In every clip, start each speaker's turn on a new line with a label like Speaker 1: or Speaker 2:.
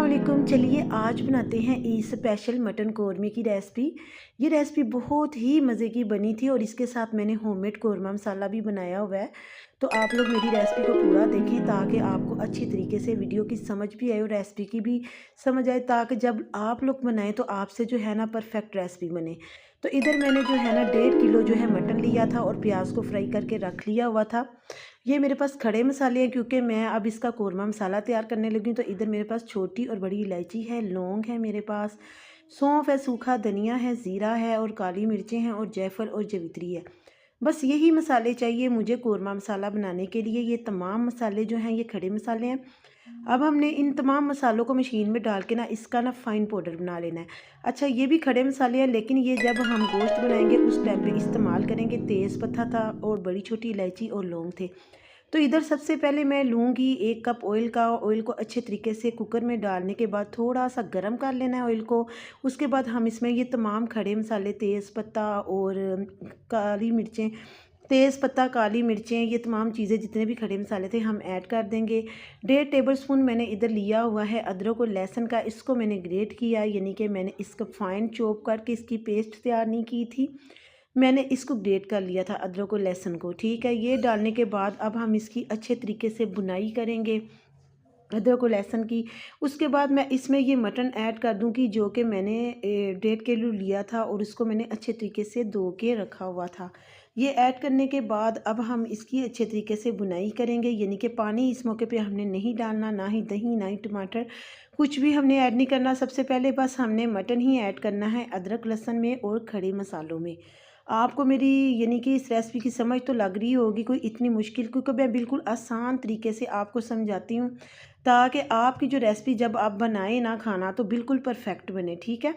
Speaker 1: अस्सलामुअलैकुम। चलिए आज बनाते हैं ईद स्पेशल मटन कौरमे की रेसिपी। ये रेसिपी बहुत ही मज़े की बनी थी और इसके साथ मैंने होममेड कौरमा मसाला भी बनाया हुआ है। तो आप लोग मेरी रेसिपी को पूरा देखें ताकि आपको अच्छी तरीके से वीडियो की समझ भी आए और रेसिपी की भी समझ आए, ताकि जब आप लोग बनाएं तो आपसे जो है ना परफेक्ट रेसिपी बने। तो इधर मैंने जो है ना 1.5 किलो जो है मटन लिया था और प्याज को फ्राई करके रख लिया हुआ था। ये मेरे पास खड़े मसाले हैं क्योंकि मैं अब इसका कौरमा मसाला तैयार करने लगी हूँ। तो इधर मेरे पास छोटी और बड़ी इलायची है, लौंग है, मेरे पास सौंफ है, सूखा धनिया है, ज़ीरा है और काली मिर्चें हैं और जायफल और जवित्री है। बस यही मसाले चाहिए मुझे कौरमा मसाला बनाने के लिए। ये तमाम मसाले जो हैं ये खड़े मसाले हैं। अब हमने इन तमाम मसालों को मशीन में डाल के ना इसका ना फ़ाइन पाउडर बना लेना है। अच्छा, ये भी खड़े मसाले हैं लेकिन ये जब हम गोश्त बनाएंगे उस टाइम पे इस्तेमाल करेंगे। तेज़ पत्ता था और बड़ी छोटी इलायची और लौंग थे। तो इधर सबसे पहले मैं लूँगी 1 कप ऑयल का। ऑयल को अच्छे तरीके से कुकर में डालने के बाद थोड़ा सा गर्म कर लेना है ऑयल को। उसके बाद हम इसमें ये तमाम खड़े मसाले तेज़ पत्ता और काली मिर्चें, तेज़ पत्ता, काली मिर्चें, ये तमाम चीज़ें जितने भी खड़े मसाले थे हम ऐड कर देंगे। 1.5 टेबलस्पून मैंने इधर लिया हुआ है अदरक और लहसुन का। इसको मैंने ग्रेट किया, यानी कि मैंने इसको फाइन चॉप करके इसकी पेस्ट तैयार नहीं की थी, मैंने इसको ग्रेट कर लिया था अदरक और लहसुन को। ठीक है, ये डालने के बाद अब हम इसकी अच्छे तरीके से भुनाई करेंगे अदरक और लहसुन की। उसके बाद मैं इसमें ये मटन ऐड कर दूंगी जो कि मैंने 1.5 किलो लिया था और उसको मैंने अच्छे तरीके से धो के रखा हुआ था। ये ऐड करने के बाद अब हम इसकी अच्छे तरीके से भुनाई करेंगे, यानी कि पानी इस मौके पे हमने नहीं डालना, ना ही दही, ना ही टमाटर, कुछ भी हमने ऐड नहीं करना। सबसे पहले बस हमने मटन ही ऐड करना है अदरक लहसुन में और खड़े मसालों में। आपको मेरी यानी कि इस रेसिपी की समझ तो लग रही होगी कोई इतनी मुश्किल, क्योंकि मैं बिल्कुल आसान तरीके से आपको समझाती हूँ ताकि आपकी जो रेसिपी जब आप बनाएं ना खाना तो बिल्कुल परफेक्ट बने। ठीक है,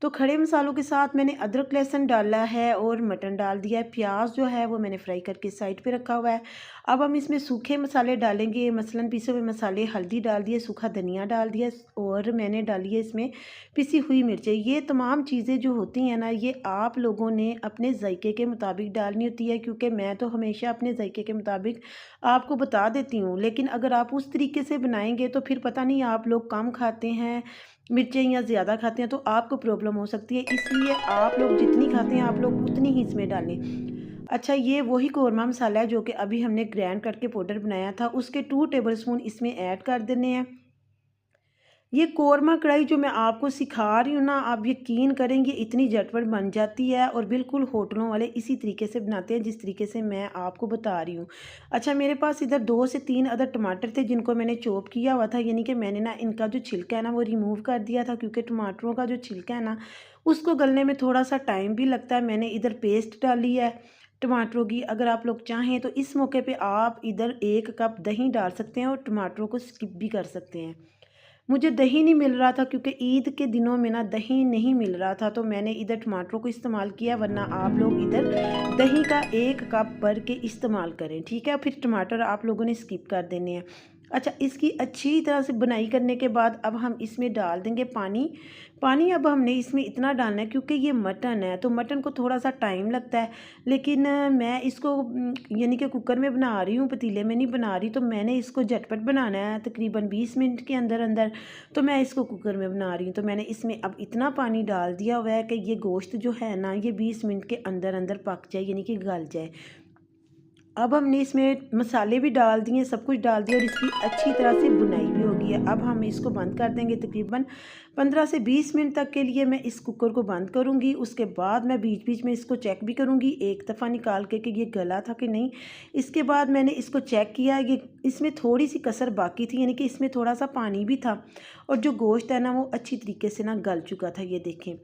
Speaker 1: तो खड़े मसालों के साथ मैंने अदरक लहसुन डाला है और मटन डाल दिया है। प्याज जो है वो मैंने फ्राई करके साइड पे रखा हुआ है। अब हम इसमें सूखे मसाले डालेंगे, मसलन पिसे हुए मसाले, हल्दी डाल दिए, सूखा धनिया डाल दिया और मैंने डाली है इसमें पिसी हुई मिर्चें। ये तमाम चीज़ें जो होती हैं ना ये आप लोगों ने अपने जायके के मुताबिक डालनी होती है, क्योंकि मैं तो हमेशा अपने जायके के मुताबिक आपको बता देती हूँ। लेकिन अगर आप उस तरीके से बनाएंगे तो फिर पता नहीं आप लोग कम खाते हैं मिर्चें या ज़्यादा खाते हैं तो आपको प्रॉब्लम हो सकती है। इसलिए आप लोग जितनी खाते हैं आप लोग उतनी ही इसमें डालें। अच्छा, ये वही कौरमा मसाला है जो कि अभी हमने ग्राइंड करके पाउडर बनाया था, उसके 2 टेबलस्पून इसमें ऐड कर देने हैं। ये कौरमा कढ़ाई जो मैं आपको सिखा रही हूँ ना, आप यकीन करेंगे इतनी झटपट बन जाती है और बिल्कुल होटलों वाले इसी तरीके से बनाते हैं जिस तरीके से मैं आपको बता रही हूँ। अच्छा, मेरे पास इधर 2 से 3 अदर टमाटर थे जिनको मैंने चॉप किया हुआ था, यानी कि मैंने ना इनका जो छिलका है ना वो रिमूव कर दिया था, क्योंकि टमाटरों का जो छिलका है ना उसको गलने में थोड़ा सा टाइम भी लगता है। मैंने इधर पेस्ट डाली है टमाटरों की। अगर आप लोग चाहें तो इस मौके पे आप इधर 1 कप दही डाल सकते हैं और टमाटरों को स्किप भी कर सकते हैं। मुझे दही नहीं मिल रहा था क्योंकि ईद के दिनों में ना दही नहीं मिल रहा था, तो मैंने इधर टमाटरों को इस्तेमाल किया, वरना आप लोग इधर दही का 1 कप भर के इस्तेमाल करें। ठीक है, फिर टमाटर आप लोगों ने स्किप कर देने हैं। अच्छा, इसकी अच्छी तरह से बुनाई करने के बाद अब हम इसमें डाल देंगे पानी। पानी अब हमने इसमें इतना डालना है क्योंकि ये मटन है तो मटन को थोड़ा सा टाइम लगता है। लेकिन मैं इसको यानी कि कुकर में बना रही हूँ, पतीले में नहीं बना रही, तो मैंने इसको झटपट बनाना है तकरीबन 20 मिनट के अंदर अंदर। तो मैं इसको कुकर में बना रही हूँ, तो मैंने इसमें अब इतना पानी डाल दिया हुआ है कि ये गोश्त जो है ना ये 20 मिनट के अंदर अंदर पक जाए, यानी कि गल जाए। अब हमने इसमें मसाले भी डाल दिए, सब कुछ डाल दिया और इसकी अच्छी तरह से बुनाई भी हो गई है। अब हम इसको बंद कर देंगे तकरीबन 15 से 20 मिनट तक के लिए। मैं इस कुकर को बंद करूंगी, उसके बाद मैं बीच बीच में इसको चेक भी करूंगी एक दफ़ा निकाल के कि ये गला था कि नहीं। इसके बाद मैंने इसको चेक किया, ये इसमें थोड़ी सी कसर बाकी थी, यानी कि इसमें थोड़ा सा पानी भी था और जो गोश्त है ना वो अच्छी तरीके से ना गल चुका था, ये देखें।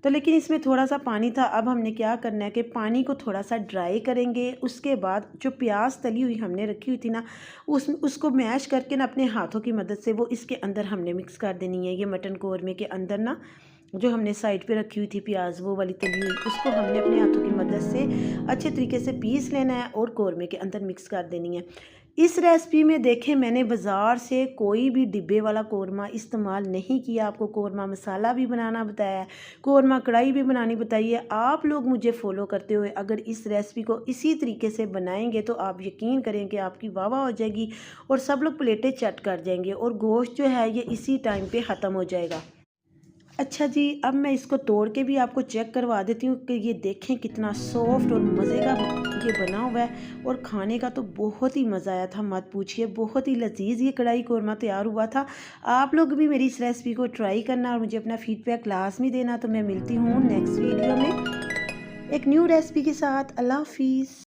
Speaker 1: तो लेकिन इसमें थोड़ा सा पानी था। अब हमने क्या करना है कि पानी को थोड़ा सा ड्राई करेंगे। उसके बाद जो प्याज तली हुई हमने रखी हुई थी ना उसको मैश करके ना अपने हाथों की मदद से वो इसके अंदर हमने मिक्स कर देनी है। ये मटन कौरमे के अंदर ना जो हमने साइड पे रखी हुई थी प्याज वो वाली तली हुई, उसको हमने अपने हाथों की मदद से अच्छे तरीके से पीस लेना है और कौरमे के अंदर मिक्स कर देनी है। इस रेसिपी में देखें मैंने बाज़ार से कोई भी डिब्बे वाला कौरमा इस्तेमाल नहीं किया। आपको कौरमा मसाला भी बनाना बताया है, कौरमा कढ़ाई भी बनानी बताई है। आप लोग मुझे फॉलो करते हुए अगर इस रेसिपी को इसी तरीके से बनाएंगे तो आप यकीन करें कि आपकी वाह वाह हो जाएगी और सब लोग प्लेटें चट कर जाएंगे और गोश्त जो है ये इसी टाइम पे ख़त्म हो जाएगा। अच्छा जी, अब मैं इसको तोड़ के भी आपको चेक करवा देती हूँ कि ये देखें कितना सॉफ्ट और मज़े का ये बना हुआ है और खाने का तो बहुत ही मज़ा आया था, मत पूछिए। बहुत ही लजीज ये कढ़ाई कौरमा तैयार हुआ था। आप लोग भी मेरी इस रेसिपी को ट्राई करना और मुझे अपना फीडबैक लाजमी देना। तो मैं मिलती हूँ नेक्स्ट वीडियो में एक न्यू रेसिपी के साथ। अल्लाह हाफिज़।